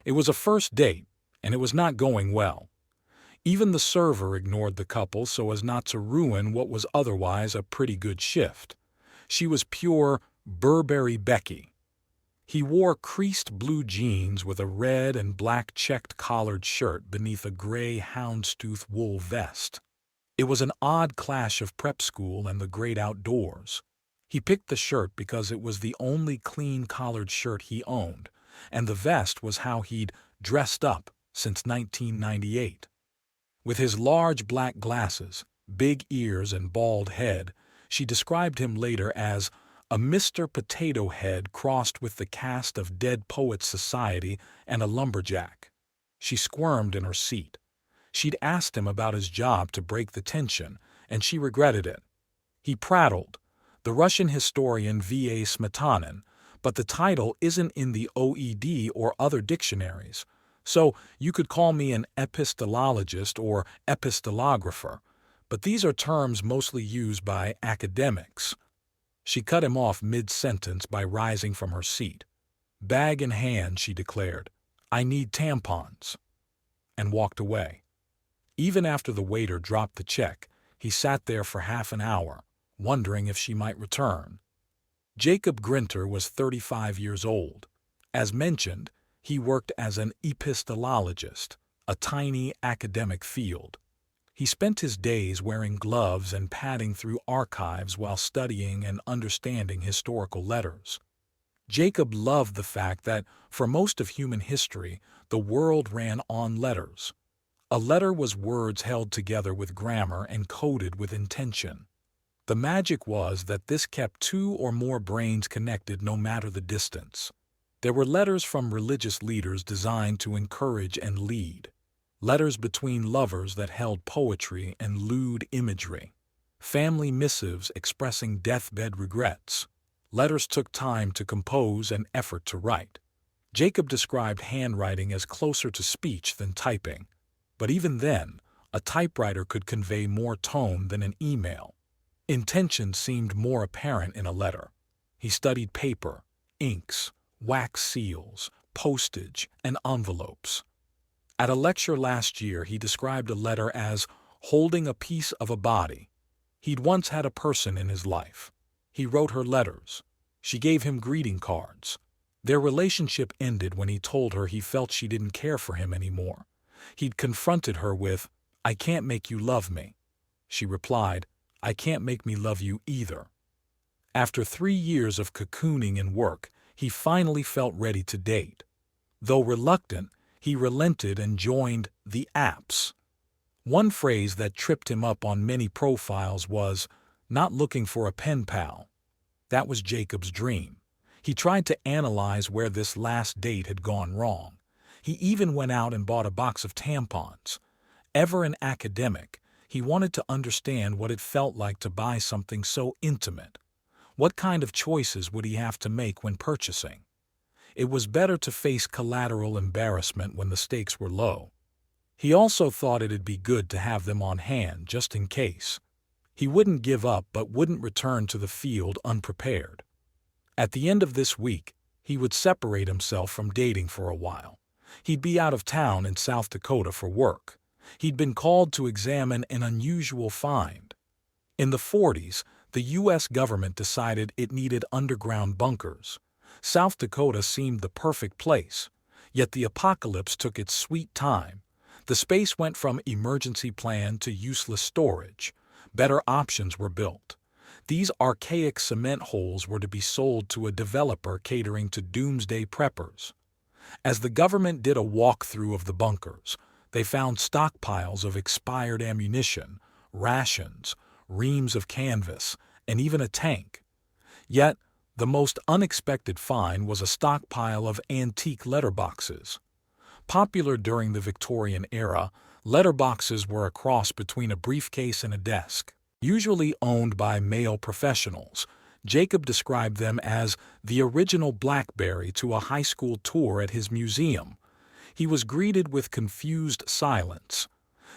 It was a first date, and it was not going well. Even the server ignored the couple so as not to ruin what was otherwise a pretty good shift. She was pure Burberry Becky. He wore creased blue jeans with a red and black checked collared shirt beneath a gray houndstooth wool vest. It was an odd clash of prep school and the great outdoors. He picked the shirt because it was the only clean collared shirt he owned, and the vest was how he'd dressed up since 1998. With his large black glasses, big ears, and bald head, she described him later as a Mr. Potato Head crossed with the cast of Dead Poets Society and a lumberjack. She squirmed in her seat. She'd asked him about his job to break the tension, and she regretted it. He prattled, the Russian historian V.A. Smetanin, but the title isn't in the OED or other dictionaries, so you could call me an epistolologist or epistolographer, but these are terms mostly used by academics. She cut him off mid-sentence by rising from her seat. Bag in hand, she declared, "I need tampons," and walked away. Even after the waiter dropped the check, he sat there for half an hour, wondering if she might return. Jacob Grinter was 35 years old. As mentioned, he worked as an epistolologist, a tiny academic field. He spent his days wearing gloves and padding through archives while studying and understanding historical letters. Jacob loved the fact that, for most of human history, the world ran on letters. A letter was words held together with grammar and coded with intention. The magic was that this kept two or more brains connected no matter the distance. There were letters from religious leaders designed to encourage and lead. Letters between lovers that held poetry and lewd imagery. Family missives expressing deathbed regrets. Letters took time to compose and effort to write. Jacob described handwriting as closer to speech than typing. But even then, a typewriter could convey more tone than an email. Intention seemed more apparent in a letter. He studied paper, inks, wax seals, postage, and envelopes. At a lecture last year, he described a letter as holding a piece of a body. He'd once had a person in his life. He wrote her letters. She gave him greeting cards. Their relationship ended when he told her he felt she didn't care for him anymore. He'd confronted her with, "I can't make you love me." She replied, "I can't make me love you either." After 3 years of cocooning and work, he finally felt ready to date. Though reluctant, he relented and joined the apps. One phrase that tripped him up on many profiles was, "not looking for a pen pal." That was Jacob's dream. He tried to analyze where this last date had gone wrong. He even went out and bought a box of tampons. Ever an academic, he wanted to understand what it felt like to buy something so intimate. What kind of choices would he have to make when purchasing? It was better to face collateral embarrassment when the stakes were low. He also thought it'd be good to have them on hand just in case. He wouldn't give up but wouldn't return to the field unprepared. At the end of this week, he would separate himself from dating for a while. He'd be out of town in South Dakota for work. He'd been called to examine an unusual find. In the 40s, the U.S. government decided it needed underground bunkers. South Dakota seemed the perfect place, yet the apocalypse took its sweet time. The space went from emergency plan to useless storage. Better options were built. These archaic cement holes were to be sold to a developer catering to doomsday preppers. As the government did a walkthrough of the bunkers, they found stockpiles of expired ammunition, rations, reams of canvas, and even a tank. Yet, the most unexpected find was a stockpile of antique letterboxes. Popular during the Victorian era, letterboxes were a cross between a briefcase and a desk. Usually owned by male professionals, Jacob described them as the original BlackBerry to a high school tour at his museum. He was greeted with confused silence.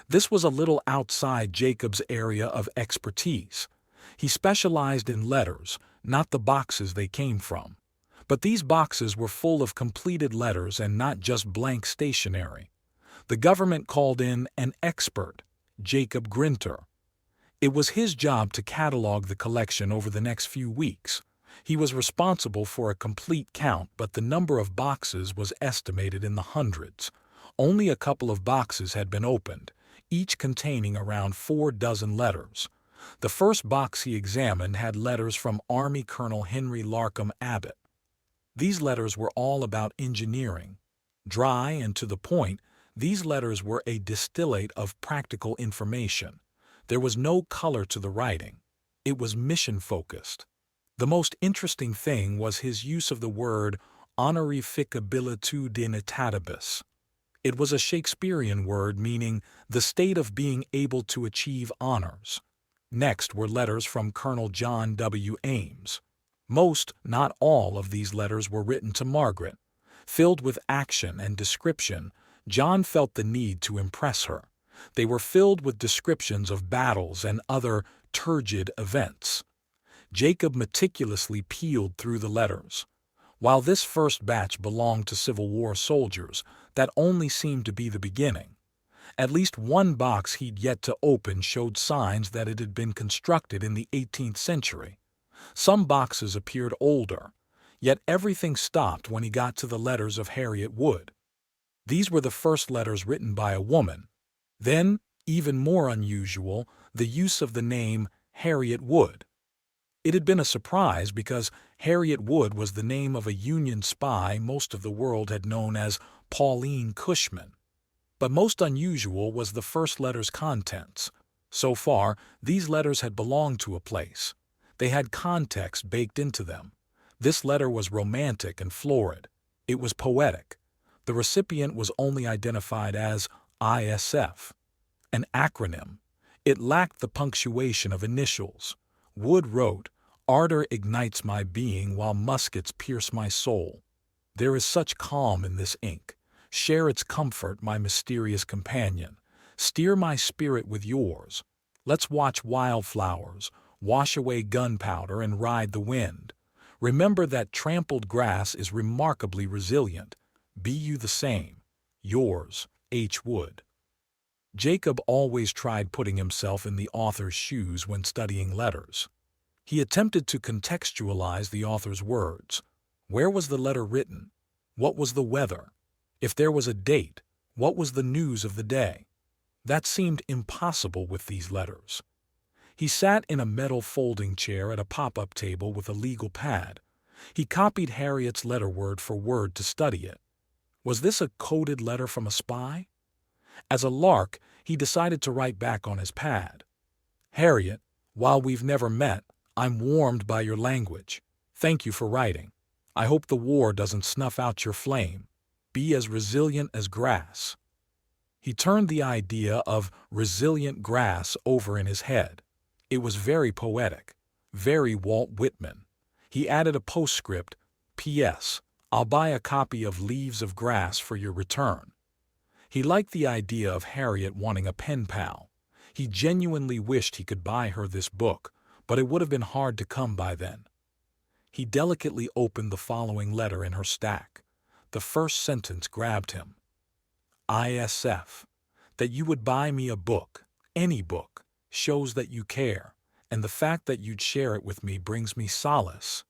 This was a little outside Jacob's area of expertise. He specialized in letters, not the boxes they came from. But these boxes were full of completed letters and not just blank stationery. The government called in an expert, Jacob Grinter. It was his job to catalog the collection over the next few weeks. He was responsible for a complete count, but the number of boxes was estimated in the hundreds. Only a couple of boxes had been opened, each containing around 4 dozen letters. The first box he examined had letters from Army Colonel Henry Larcom Abbott. These letters were all about engineering. Dry and to the point, these letters were a distillate of practical information. There was no color to the writing. It was mission-focused. The most interesting thing was his use of the word honorificabilitudinitatibus. It was a Shakespearean word meaning the state of being able to achieve honors. Next were letters from Colonel John W. Ames. Most, not all, of these letters were written to Margaret. Filled with action and description, John felt the need to impress her. They were filled with descriptions of battles and other turgid events. Jacob meticulously peeled through the letters. While this first batch belonged to Civil War soldiers, that only seemed to be the beginning. At least one box he'd yet to open showed signs that it had been constructed in the 18th century. Some boxes appeared older, yet everything stopped when he got to the letters of Harriet Wood. These were the first letters written by a woman. Then, even more unusual, the use of the name Harriet Wood. It had been a surprise because Harriet Wood was the name of a Union spy most of the world had known as Pauline Cushman. But most unusual was the first letter's contents. So far, these letters had belonged to a place. They had context baked into them. This letter was romantic and florid. It was poetic. The recipient was only identified as ISF, an acronym. It lacked the punctuation of initials. Wood wrote, "Ardor ignites my being while muskets pierce my soul. There is such calm in this ink. Share its comfort, my mysterious companion. Steer my spirit with yours. Let's watch wildflowers, wash away gunpowder, and ride the wind. Remember that trampled grass is remarkably resilient. Be you the same. Yours, H. Wood." Jacob always tried putting himself in the author's shoes when studying letters. He attempted to contextualize the author's words. Where was the letter written? What was the weather? If there was a date, what was the news of the day? That seemed impossible with these letters. He sat in a metal folding chair at a pop-up table with a legal pad. He copied Harriet's letter word for word to study it. Was this a coded letter from a spy? As a lark, he decided to write back on his pad. "Harriet, while we've never met, I'm warmed by your language. Thank you for writing. I hope the war doesn't snuff out your flame. Be as resilient as grass." He turned the idea of resilient grass over in his head. It was very poetic, very Walt Whitman. He added a postscript, "P.S. I'll buy a copy of Leaves of Grass for your return." He liked the idea of Harriet wanting a pen pal. He genuinely wished he could buy her this book, but it would have been hard to come by then. He delicately opened the following letter in her stack. The first sentence grabbed him. ISF. That you would buy me a book, any book, shows that you care, and the fact that you'd share it with me brings me solace.